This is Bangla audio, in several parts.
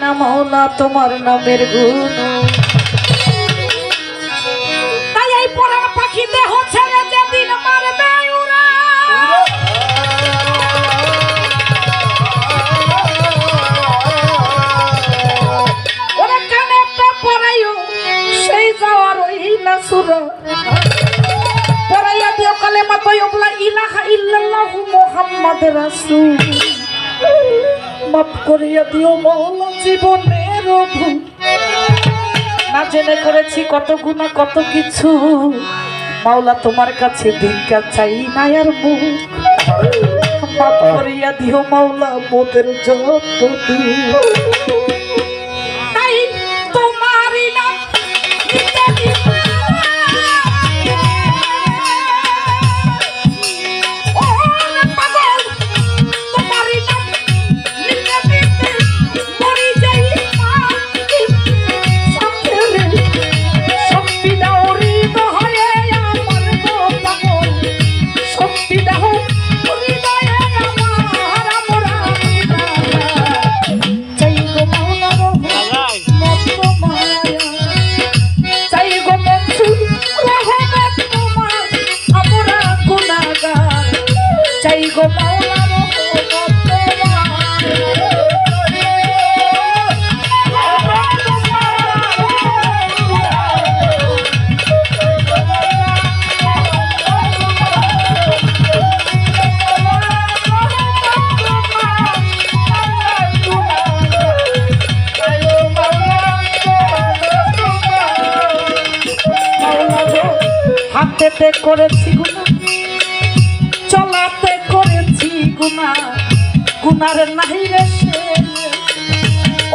না মৌলা তোমার নামের গুণ। তাই এই পরার পাখিতে হচ্ছে যেদিন মারবে উড়া, ওরা কানেরটা পরাইও সেই যাওয়ার ওই না সুরা পরাইয়া দিও কালেমা তাইয়্যিবা ইলাহা ইল্লাল্লাহু মুহাম্মাদুর রাসূল। মাফ করিয়া দিও মৌলা জীবনের ভুল, না জেনে করেছি কত গুনাহ কত কিছু। মাওলা তোমার কাছে ভিক্ষা চাই না আর মুখ, মাফ করিয়া দিও মাওলা মোদের যত দোষ। তাই তোমারই নাম নিতে দিতে হাতেতে করেছি গুনাহ, চলাতে করেছি গুনাহ, গুনার নাহি রে শেষ।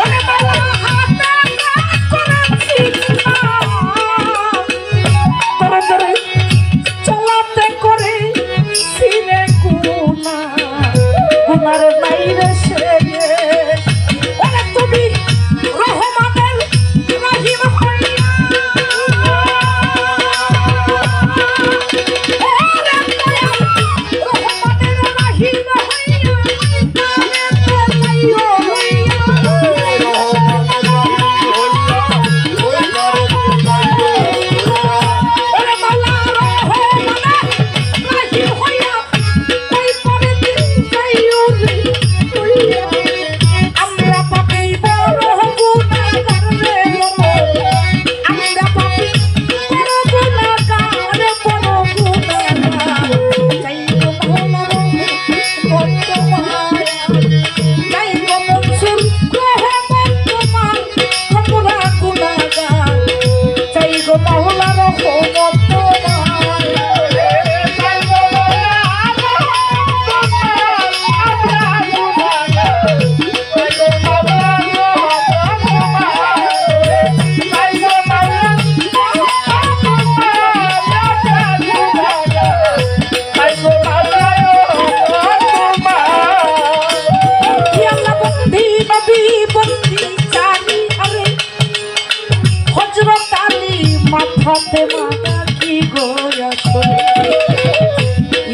ওরে বাবা হাতে করেছি গুনাহ, তোরে তোরে চলাতে করেছি রে গুনাহ, গুনার নাই রে শেষ। ওরে তুমি রহমানের রহিম হইয়া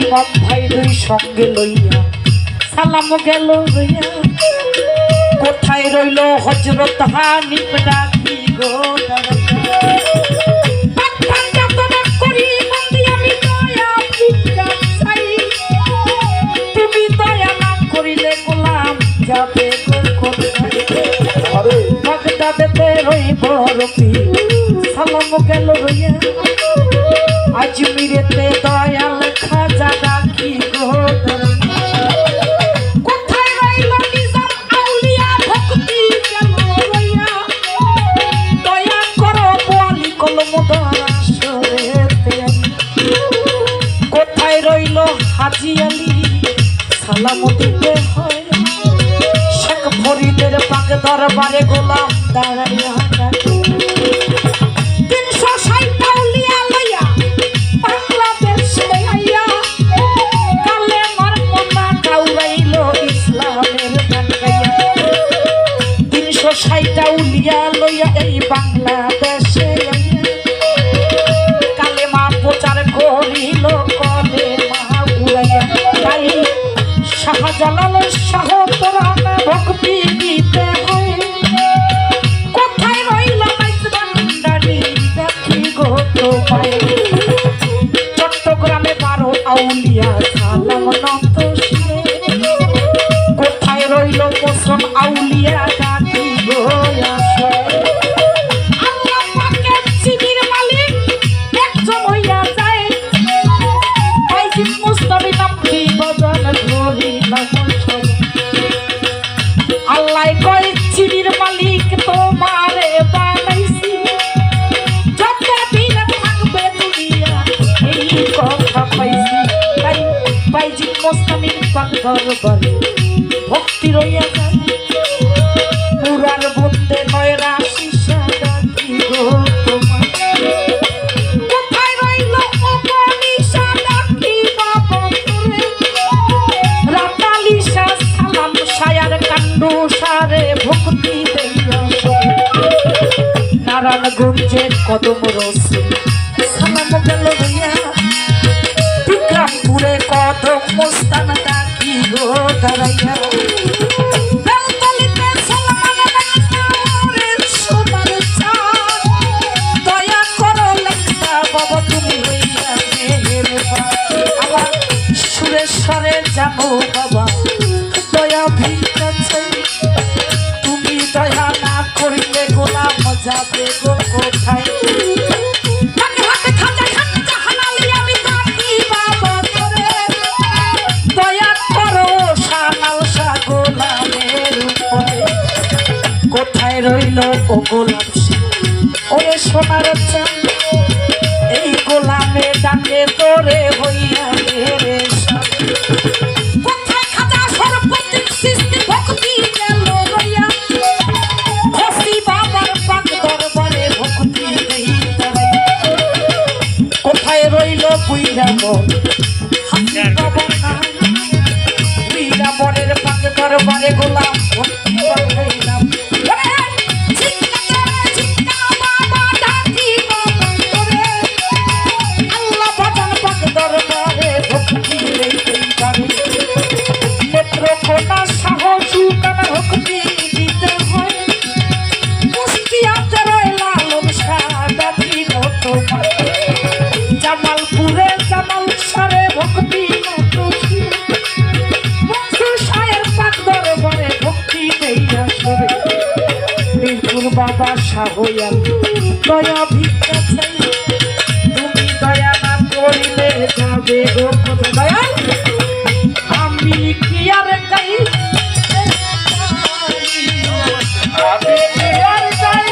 ইমাম ভাই দুই সঙ্গে লইয়া সালাম গেল লইয়া, কোথায় রইল হযরত হানিফ ডাকি গো তুমি দয়া না করিলে গোলাম যাবে বাগদাদেতে রইব রবি। সালাম গেল লইয়া আজমিরেতে দয়াল খাজা ডাকি গো। কোথায় রইল নিজাম আউলিয়া ভক্তি গেল রইয়া, দয়া করো বলি কলম দরাসরেতে। কোথায় রইল হাজি আলী সালাম দিতে হয়, শেখ ফরিদের পাক দরবারে গোলাম দাঁড়াইয়া ডাকি। 360 আউলিয়া লইয়া বাংলাদেশে আইয়া, কালেমার মোনা কাউরাইল ইসলামের গান গাইয়া। 360 আউলিয়া লইয়া এই বাংলাদেশে আইয়া, কালেমা প্রচার করিল কলেমা উড়াইয়া। তাই শাহজালাল শাহ তোরা ভক্তি দিতে হয়, পাক দরবারে ভক্তি রইয়া যায় পুরার বন্দে নয় রাশি সাদা কি গো তোমার কোথায় রইল ও মনীষা ডাকি বাবা তোরে রাতালিশা সালাম সায়ার কাণ্ড সারে ভক্তি দেইয়া নারায়ণগঞ্জের কদম রসে সালাম গেল হইয়া বিক্রমপুরে কদম মোস্তান ডাকি গো দাঁড়াইয়া বেলতলিতে সালাম রে সোনার চাঁদ দয়া করো লেখা বাবা তুমি হইয়া মেহেরবান আমার সুরেশ্বরে যাবো বাবা দয়া ভিক্ষা চাই তুমি দয়া না করিলে গোলাম যাবে গো কোথায় কোথায় রইল ও গোলাম ওরে সোনার চাঁদ এই গোলামে ডাকে তোরে হইয়া রে কোথায় খাজা সর্বপ্রতিক সৃষ্টি ভক্তি গেল রইয়া ভক্তি বাবার পাক দরবারে ভক্তি দেই কোথায় রইল বুইরাবর হাসি বাবা না বুইরাবরের পাক দরবারে গোলাম ভক্তি বাবাইলাম জামালপুরে জামাল সারে ভক্তি সায়ের পাক দরবারে ভক্তি দেইয়া সরে বীরপুর বাবা শাহয়াল দয়া ভিক্ষা চাই তুমি দয়া না করিলে যাবে গো দয়া আমি কি আর গাই আমি কি আর গাই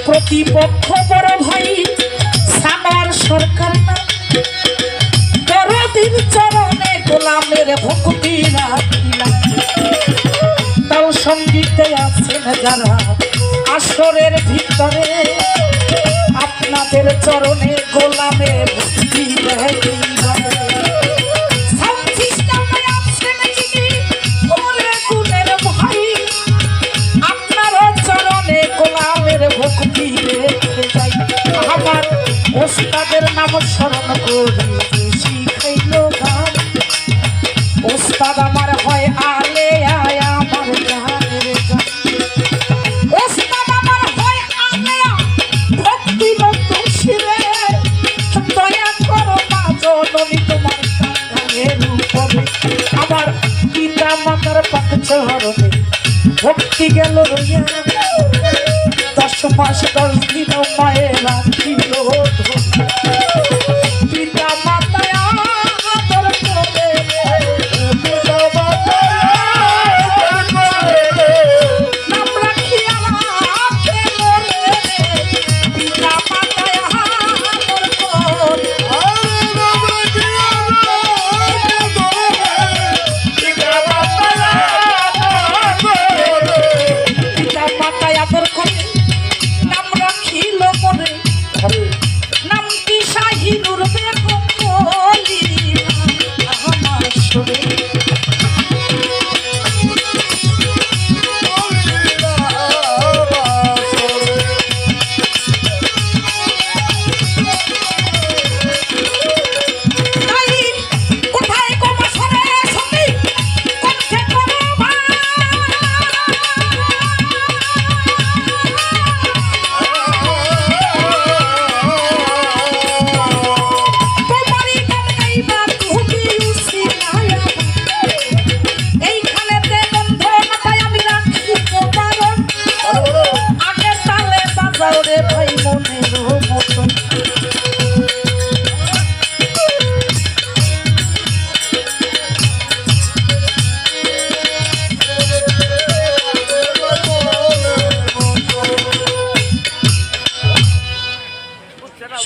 প্রতিপক্ষ বড় ভাই সামার সরকার না দরদির চরণে গোলামের ভক্তি রাখিলাম তাও সঙ্গীতে আছেন যারা আসরের ভিতরে আপনাদের চরণে গোলামে ভক্তি রাখিলাম ভক্তি রেখে যাই আমার ওস্তাদের নাম স্মরণ করি শিখাইল গান ওস্তাদ আমার হয় আলে আয় আমার গানের গান ওস্তাদ আমার হয় আলে ভক্তি নতুন শিরে দয়া করো মা জননী তোমার গানের উপরে আমার পিতা মাতার পাক চরণে ভক্তি গেল রইয়া 10 মাস 10 দিন মায়ের রাখিল পিতা মাতায় আদর করে নাম রাখিয়া রাখে মোরে পিতা মাতায় আদর করে পিতা মাতায় আদর করে নাম রাখিল মনে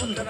সুন্দর